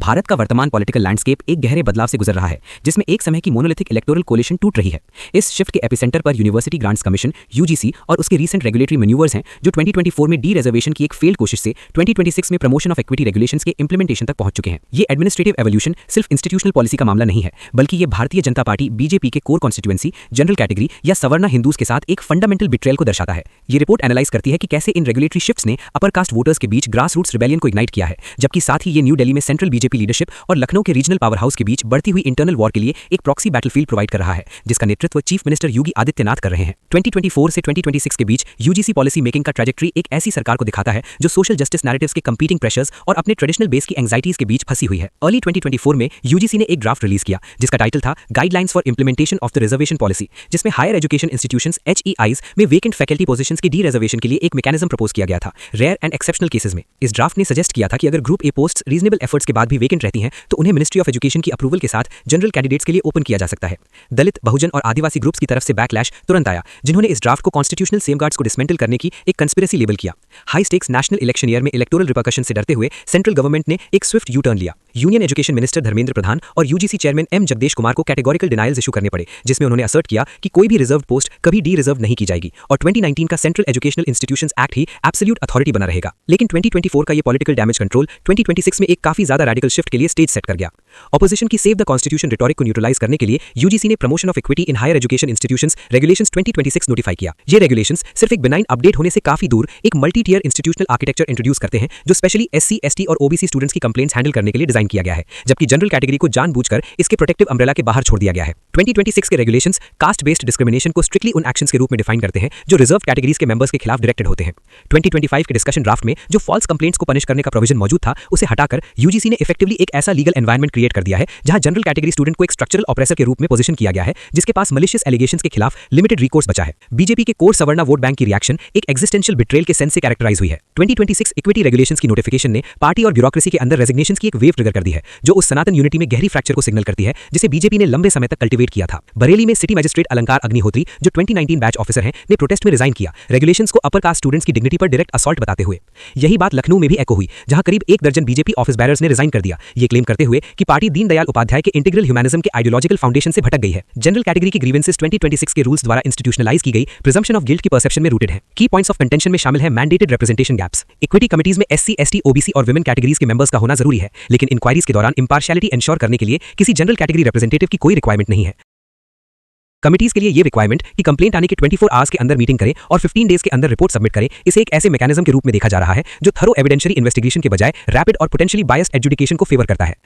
भारत का वर्तमान political landscape एक गहरे बदलाव से गुजर रहा है, जिसमें एक समय की मोनोलिथिक इलेक्टोरल कोलिशन टूट रही है। इस शिफ्ट के एपिसेंटर पर यूनिवर्सिटी ग्रांट्स कमीशन (यूजीसी) और उसके रीसेंट रेगुलेटरी मैन्यूवर्स हैं, जो 2024 में डी रिजर्वेशन की एक फेल्ड कोशिश से 2026 में प्रमोशन ऑफ इक्विटी रेगुलेशंस के इंप्लीमेंटेशन तक पहुंच चुके हैं। ये एडमिनिस्ट्रेटिव एवोल्यूशन सिर्फ इंस्टीट्यूशनल पॉलिसी का मामला नहीं है, बल्कि ये भारतीय जनता पार्टी (बीजेपी) के कोर कॉन्स्टिट्यूएंसी, जनरल कैटेगरी या सवर्णा हिंदूज के साथ एक फंडामेंटल बिट्रेयल को दर्शाता है। ये रिपोर्ट एनालाइज करती है कि कैसे इन रेगुलेटरी शिफ्ट्स ने अपर कास्ट वोटर्स के बीच ग्रास रूट्स रिबेलियन को इग्नाइट किया है, जबकि साथ ही ये न्यू दिल्ली में सेंट्रल बीजेपी लीडरशिप और लखनऊ के रीजनल पावर हाउस के बीच बढ़ती हुई इंटरनल वॉर के लिए एक प्रॉक्सी बैटलफील्ड प्रोवाइड कर रहा है, जिसका नेतृत्व चीफ मिनिस्टर योगी आदित्यनाथ कर रहे हैं। 2024 से 2026 के बीच यूजीसी पॉलिसी मेकिंग का ट्रैजेक्टरी एक ऐसी सरकार को दिखाता है जो सोशल जस्टिस नैरेटिव्स के कंपीटिंग प्रेशर्स और अपने ट्रेडिशनल बेस की एंग्जाइटीज के बीच फंसी हुई है। अर्ली 2024 में यूजीसी ने एक ड्राफ्ट रिलीज किया, जिसका टाइटल था guidelines for implementation of the reservation policy, जिसमें हायर एजुकेशन इंस्टीट्यूशंस (HEIs) में वेकेंट फैकल्टी पोजीशंस की डी रिजर्वेशन के लिए एक मैकेनिज्म प्रपोज किया गया था, रेयर एंड एक्सेप्शनल केसेस में। इस ड्राफ्ट ने सजेस्ट किया था कि अगर group A posts reasonable efforts के बाद भी वेकेंट रहती हैं, तो उन्हें मिनिस्ट्री ऑफ एजुकेशन की अप्रूवल के साथ जनरल कैंडिडेट्स के लिए ओपन किया जा सकता है। दलित, बहुजन और आदिवासी ग्रुप्स की तरफ से बैकलैश तुरंत आया, जिन्होंने इस ड्राफ्ट को कॉन्स्टिट्यूशनल सेफगार्ड्स को डिसमेंटल करने की एक कंस्पिरेसी लेबल किया। High stakes national election year में इलेक्टोरल रिपरकशन से डरते हुए सेंट्रल गवर्नमेंट ने एक स्विफ्ट यू टर्न लिया। Union education minister Dharmendra Pradhan और UGC chairman M Jagdesh Kumar को कैटेगोरिकल डिनायल्स इशू करने पड़े, जिसमें उन्होंने असर्ट किया कि कोई भी रिजर्व पोस्ट कभी डी रिजर्व नहीं की जाएगी और 2019 का सेंट्रल एजुकेशनल इंस्टीट्यूशंस एक्ट ही एब्सोल्यूट अथॉरिटी बना रहेगा। लेकिन 2024 का ये पॉलिटिकल डैमेज कंट्रोल 2026 में एक काफी ज्यादा रेडिकल शिफ्ट के लिए स्टेज सेट कर गया। ऑपोजिशन की सेव द कॉन्स्टिट्यूशन रिटोरिक को न्यूट्रलाइज करने के लिए यूजीसी ने promotion of equity in higher education institutions regulations 2026 notify किया। ये रेगुलेशंस सिर्फ एक बेनाइन अपडेट होने से काफी दूर एक multi tier institutional architecture introduce करते हैं, जो स्पेशली एससी, एसटी और ओबीसी स्टूडेंट्स की कंप्लेंट्स हैंडल करने के लिए डिजाइन किया गया है, जबकि जनरल कैटेगरी को जानबूझकर इसके प्रोटेक्टिव अम्ब्रेला के बाहर छोड़ दिया गया है। 2026 के रेगुलेशंस कास्ट बेस्ड डिस्क्रिमिनेशन को स्ट्रिक्टली उन एक्शंस के रूप में डिफाइन करते हैं जो रिजर्व कैटेगरीज के मेंबर्स के खिलाफ डायरेक्टेड होते हैं। 2025 के डिस्कशन ड्राफ्ट में जो फॉल्स कंप्लेंट्स को पनिश करने का प्रोविजन मौजूद था, उसे हटाकर यूजीसी ने इफेक्टिवली एक ऐसा लीगल एनवायरनमेंट क्रिएट कर दिया है जहां जनरल कैटेगरी स्टूडेंट को एक स्ट्रक्चरल ऑपरेसर के रूप में पोजीशन किया गया है, जिसके पास मलिशियस एलिगेशंस के खिलाफ लिमिटेड रिकोर्स बचा है। बीजेपी के कोर सवर्णा वोट बैंक की रिएक्शन एक एग्जिस्टेंशियल बिट्रेयल के सेंस से कैरेक्टराइज हुई है। 2026 इक्विटी रेगुलेशंस की नोटिफिकेशन ने पार्टी और ब्यूरोक्रेसी के अंदर रेजिग्नेशंस की एक वेव ट्रिगर कर दी है, जो उस सनातन यूनिटी में गहरी फ्रैक्चर को सिग्नल करती है, जिसे बीजेपी ने लंबे समय तक कल्टिवेट किया था। बरेली में सिटी मजिस्ट्रेट अलंकार अग्निहोत्री, जो 2019 बैच ऑफिसर हैं, ने प्रोटेस्ट में रिजाइन किया, रेगुलेशंस को अपर कास्ट स्टूडेंट्स की डिग्निटी पर डायरेक्ट असॉल्ट बताते हुए। यही बात लखनऊ में भी एको हुई, जहां करीब 1 दर्जन बीजेपी ऑफिस बैरर्स ने रिजाइन कर दिया, ये क्लेम करते हुए कि पार्टी दीनदयाल उपाध्याय के इंटीग्रल ह्यूमैनिज्म के आइडियोलॉजिकल फाउंडेशन से भटक गई है। जनरल कैटेगरी की ग्रीवेंसेस 2026 के रूल्स द्वारा इंस्टीट्यूशनलाइज की गई प्रिजम्पशन ऑफ गिल्ट की परसेप्शन में रूटेड है। की पॉइंट्स ऑफ कंटेंशन में शामिल है mandated representation gaps. Equity committees में एससी, एसटी, ओबीसी और विमेन कैटेगरीज के मेंबर्स का होना जरूरी है, लेकिन इंक्वायरीज के दौरान इंपार्शियलिटी एंश्योर करने के लिए किसी जनरल कैटेगरी रिप्रेजेंटेटिव की कोई रिक्वायरमेंट नहीं है। कमिटीज के लिए ये रिक्वायरमेंट कि कंप्लेंट आने के 24 आवर्स के अंदर मीटिंग करें और 15 डेज के अंदर रिपोर्ट सबमिट करें, इसे एक ऐसे मैकेनिज्म के रूप में देखा जा रहा है जो थरो एविडेंशियरी इन्वेस्टिगेशन के बजाय रैपिड और पोटेंशियली बायस्ड एजुडिकेशन को फेवर करता है।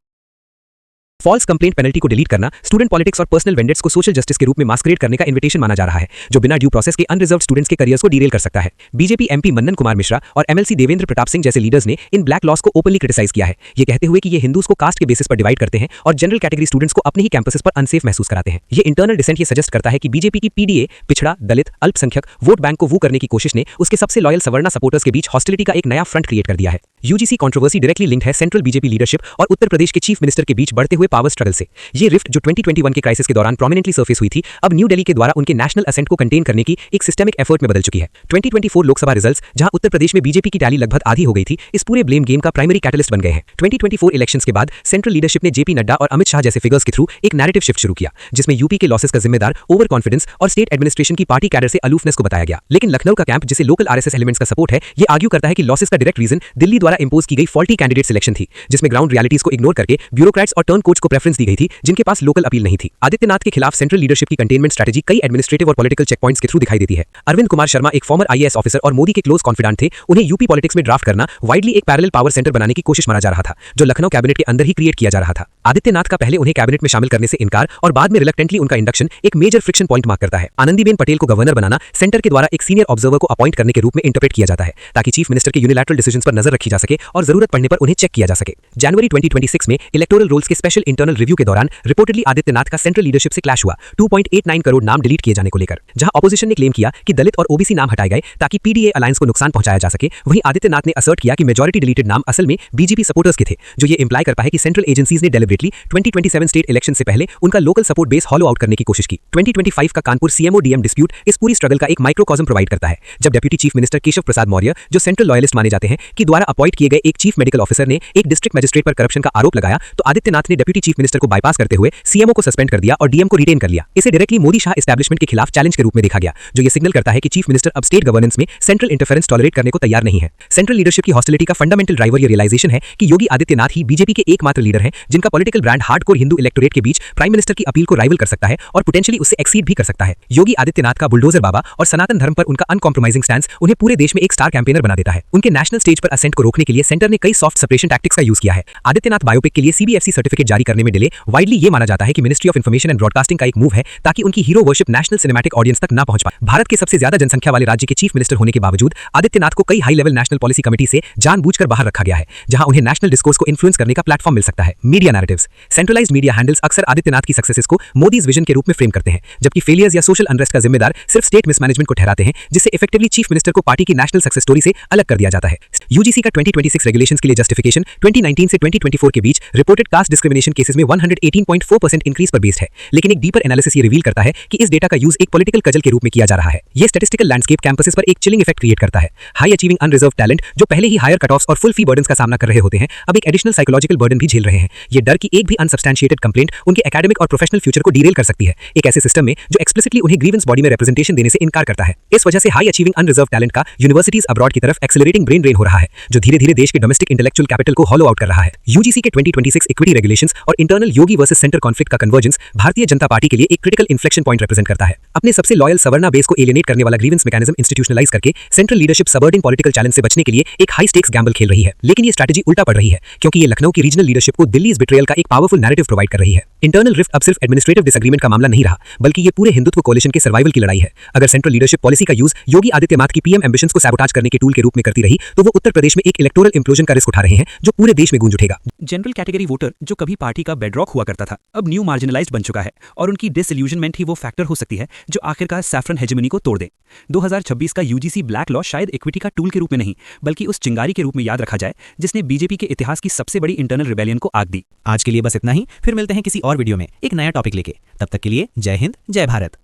फॉल्स कंप्लेंट पेनल्टी को डिलीट करना स्टूडेंट पॉलिटिक्स और पर्सनल वेंडेट्स को सोशल जस्टिस के रूप में मास्करेड करने का इन्विटेशन माना जा रहा है, जो बिना ड्यू प्रोसेस के अनरिजर्व्ड स्टूडेंट्स के करियर्स को डीरेल कर सकता है। बीजेपी एमपी मन्नन कुमार मिश्रा और एमएलसी देवेंद्र प्रताप सिंह जैसे लीडर्स ने इन ब्लैक लॉस को ओपनली क्रिटिसाइज किया है, ये कहते हुए कि ये हिंदूज को कास्ट के बेसिस पर डिवाइड करते हैं और जनरल कैटेगरी स्टूडेंट्स को अपने ही कैंपसेस पर अनसेफ महसूस कराते हैं। ये इंटरनल डिसेंट ये सजेस्ट करता है कि बीजेपी की पीडीए पिछड़ा, दलित, अल्पसंख्यक वोट बैंक को वू करने की कोशिश ने उसके सबसे लॉयल सवर्णा सपोर्टर्स के बीच हॉस्टिलिटी का एक नया फ्रंट क्रिएट कर दिया है। यूजीसी कंट्रोवर्सी डायरेक्टली लिंक्ड है सेंट्रल बीजेपी लीडरशिप और उत्तर प्रदेश के चीफ मिनिस्टर के बीच बढ़ते हुए पावर स्ट्रगल से। ये रिफ्ट जो 2021 के क्राइसिस के दौरान प्रोमिनेंटली सरफेस हुई थी, अब न्यू दिल्ली के द्वारा उनके नेशनल असेंट को कंटेन करने की एक सिस्टेमिक एफर्ट में बदल चुकी है। 2024 लोकसभा रिजल्ट्स, जहां उत्तर प्रदेश में बीजेपी की टैली लगभग आधी हो गई थी, इस पूरे ब्लेम गेम का प्राइमरी कैटलिस्ट बन गए हैं। 2024 इलेक्शंस के बाद सेंट्रल लीडरशिप ने जेपी नड्डा और अमित शाह जैसे फिगर्स के थ्रू एक नैरेटिव शिफ्ट शुरू किया, जिसमें यूपी के लॉसेस का जिम्मेदार ओवर कॉन्फिडेंस और स्टेट एडमिनिस्ट्रेशन की पार्टी कैडर से अलूफनेस को बताया गया। लेकिन लखनऊ का कैंप, जिसे लोकल आरएसएस एलिमेंट्स का सपोर्ट है, ये आर्ग्यू करता है कि लॉसेस का डायरेक्ट रीजन दिल्ली द्वारा इंपोज की गई फॉल्टी कैंडिडेट सिलेक्शन थी, जिसमें ग्राउंड रियलिटीज को इग्नोर करके ब्यूरोक्रेट्स और टर्न कोच को प्रेफरेंस दी गई थी, जिनके पास लोकल अपील नहीं थी। आदित्यनाथ के खिलाफ सेंट्रल लीडरशिप की कंटेनमेंट स्ट्रेटजी कई एडमिनिस्ट्रेटिव और पॉलिटिकल चेक पॉइंट्स के थ्रू दिखाई देती है। अरविंद कुमार शर्मा एक फॉर्मर आईएएस ऑफिसर और मोदी के क्लोज कॉन्फिडेंट थे, उन्हें यूपी पॉलिटिक्स में ड्राफ्ट करना वाइडली एक पैरेलल पावर सेंटर बनाने की कोशिश माना जा रहा था, जो लखनऊ कैबिनेट के अंदर ही क्रिएट किया जा रहा था। आदित्यनाथ का पहले उन्हें कैबिनेट में शामिल करने से इनकार और बाद में रिलक्टेंटली उनका इंडक्शन एक मेजर फ्रिक्शन पॉइंट मार्क करता है। आनंदीबेन पटेल को गवर्नर बनाना सेंटर के द्वारा एक सीनियर ऑब्जर्वर को अपॉइंट करने के रूप में इंटरप्रेट किया जाता है, ताकि चीफ मिनिस्टर के यूनिलैटरल डिसीजंस पर नजर रखी जा सके और जरूरत पड़ने पर उन्हें चेक किया जा सके। जनवरी 2026 में इलेक्टोरल रोल्स के स्पेशल इंटरनल रिव्यू के दौरान रिपोर्टेडली आदित्यनाथ का सेंट्रल लीडरशिप से क्लैश हुआ 2.89 करोड़ नाम डिलीट किए जाने को लेकर। जहां ऑपोजिशन ने क्लेम किया कि दलित और ओबीसी नाम हटाए गए ताकि पीडीए अलायंस को नुकसान पहुंचाया जा सके, वहीं आदित्यनाथ ने असर्ट किया कि मेजॉरिटी डिलीटेड नाम असल में बीजेपी सपोर्टर्स के थे, जो ये इंप्लाई करता है कि सेंट्रल एजेंसीज ने डेलिबरेटली 2027 स्टेट इलेक्शन से पहले उनका local support base hollow out करने की कोशिश की। 2025 का कानपुर सीएमओ डीएम डिस्प्यूट इस पूरी स्ट्रगल का एक माइक्रोकॉज्म प्रोवाइड करता है, जब deputy chief minister Keshav Prasad Maurya, जो सेंट्रल लॉयलिस्ट माने जाते हैं, कि द्वारा अपॉइंट किए गए एक चीफ मेडिकल ऑफिसर ने एक डिस्ट्रिक्ट मजिस्ट्रेट पर करप्शन का आरोप लगाया तो आदित्यनाथ ने डिप्यूटी चीफ मिनिस्टर को बाईपास करते हुए सीएमओ को सस्पेंड कर दिया और डीएम को रिटेन कर लिया। इसे डायरेक्टली मोदी शाह एस्टैब्लिशमेंट के खिलाफ चैलेंज के रूप में देखा गया, जो ये सिग्नल करता है कि चीफ मिनिस्टर अब स्टेट गवर्नेंस में सेंट्रल इंटरफेरेंस टॉलरेट करने को तैयार नहीं है। सेंट्रल लीडरशिप की हॉस्टिलिटी का फंडामेंटल ड्राइवर ये रियलाइजेशन है कि योगी आदित्यनाथ ही बीजेपी के एकमात्र लीडर हैं जिनका political brand hardcore Hindu electorate के बीच प्राइम मिनिस्टर की अपील को राइवल कर सकता है और पोटेंशियली उससे एक्सीड भी कर सकता है। योगी आदित्यनाथ का बुलडोजर बाबा और सनातन धर्म पर उनका अनकॉम्प्रोमाइजिंग स्टैंड उन्हें पूरे देश में एक स्टार कैंपेनर बना देता है। उनके नेशनल स्टेज पर असेंट को रोकने के लिए सेंटर ने कई सॉफ्ट सप्रेशन टैक्टिक्स का यूज किया है। आदित्यनाथ बायोपिक के लिए सीबीएफसी सर्टिफिकेट जारी करने में डिले वाइडली ये माना जाता है कि ministry of information and broadcasting का एक मूव है ताकि उनकी hero worship national cinematic audience तक ना पहुंच पाए। भारत के सबसे ज्यादा जनसंख्या वाले राज्य के चीफ मिनिस्टर होने के बावजूद आदित्यनाथ को कई high level national policy committee से जानबूझकर बाहर रखा गया है, जहां उन्हें नेशनल डिस्कोर्स को इन्फ्लुएंस करने का प्लेटफॉर्म मिल सकता है। Media narratives, centralised media handles अक्सर आदित्यनाथ की सक्सेसेस को मोदीज विजन के रूप में फ्रेम करते हैं, जबकि फेलियर्स या सोशल अनरेस्ट का जिम्मेदार सिर्फ स्टेट मिसमैनेजमेंट को ठहराते हैं, जिससे इफेक्टिवली चीफ मिनिस्टर को पार्टी की नेशनल सक्सेस स्टोरी से अलग कर दिया जाता है। यूजीसी का 2026 रेगुलेशंस के लिए जस्टिफिकेशन 2019 से 2024 के बीच रिपोर्टेड कास्ट डिस्क्रिमिनेशन केसेस में 118.4% इंक्रीज पर बेस्ड है, लेकिन एक डीपर एनालिसिस ये रिवील करता है कि इस डेटा का यूज एक पॉलिटिकल कजल के रूप में किया जा रहा है। ये स्टैटिस्टिकल लैंडस्केप कैंपसेस पर एक चिलिंग इफेक्ट क्रिएट करता है। हाई अचीविंग अनरिजर्व टैलेंट जो पहले ही हायर कट ऑफ्स और फुल फी बर्डन्स का सामना कर रहे होते हैं, अब एक एडिशनल साइकोलॉजिकल बर्डन भी झेल रहे हैं। ये डर की एक भी अनसब्सटैंशिएटेड कंप्लेंट उनके एकेडमिक और प्रोफेशनल फ्यूचर को डीरेल कर सकती है, एक ऐसे सिस्टम में जो एक्सप्लिसिटली उन्हें ग्रीवेंस बॉडी में रिप्रेजेंटेशन देने से इनकार करता है। इस वजह से हाई अचीविंग अनरिजर्व टैलेंट का यूनिवर्सिटीज अब्रॉड की तरफ एक्सेलरेटिंग ब्रेन ड्रेन हो रहा है, जो धीरे धीरे देश के डोमेस्टिक इंटेलेक्चुअल कैपिटल को हॉलो आउट कर रहा है। यूजीसी के 2026 इक्विटी रेगुलेशंस और इंटरनल योगी वर्सेस सेंटर कॉन्फ्लिक्ट का कन्वर्जेंस भारतीय जनता पार्टी के लिए एक क्रिटिकल इन्फ्लेक्शन पॉइंट रिप्रेजेंट करता है। अपने सबसे लॉयल सवर्णा बेस को एलियनेट करने वाला ग्रीवेंस मैकेनिज्म इंस्टीट्यूशनलाइज करके सेंट्रल लीडरशिप सबर्डिन पॉलिटिकल चैलेंज से बचने के लिए एक हाई स्टेक्स गैम्बल खेल रही है, लेकिन ये स्ट्रैटेजी उल्टा पड़ रही है, क्योंकि ये लखनऊ की रीजनल लीडरशिप को दिल्लीज बिट्रेयल का एक पावरफुल नैरेटिव प्रोवाइड कर रही है। इंटरनल रिफ्ट अब सिर्फ एडमिनिस्ट्रेटिव डिसएग्रीमेंट का मामला नहीं रहा, बल्कि ये पूरे हिंदुत्व कोलिशन के सर्वाइवल की लड़ाई है। अगर सेंट्रल लीडरशिप पॉलिसी का यूज योगी आदित्यनाथ की पीएम एम्बिशंस को सैबोटाज करने के टूल के रूप में करती रही, तो वो उत्तर प्रदेश में एक इलेक्टोरल इंप्लोजन का रिस्क उठा रहे हैं, जो पूरे देश में गूंज उठेगा। जनरल कैटेगरी वोटर जो कभी पार्टी का बेडरॉक हुआ करता था, अब न्यू मार्जिनलाइज्ड बन चुका है और उनकी डिसइल्यूजनमेंट ही वो फैक्टर हो सकती है जो आखिरकार सैफरन हेजेमनी को तोड़ दे। 2026 का यूजीसी ब्लैक लॉ शायद इक्विटी का टूल के रूप में नहीं, बल्कि उस चिंगारी के रूप में याद रखा जाए जिसने बीजेपी के इतिहास की सबसे बड़ी इंटरनल रिबेलियन को आग दी। आज के लिए बस इतना ही, फिर मिलते हैं किसी और वीडियो में एक नया टॉपिक लेके। तब तक के लिए जय हिंद, जय भारत।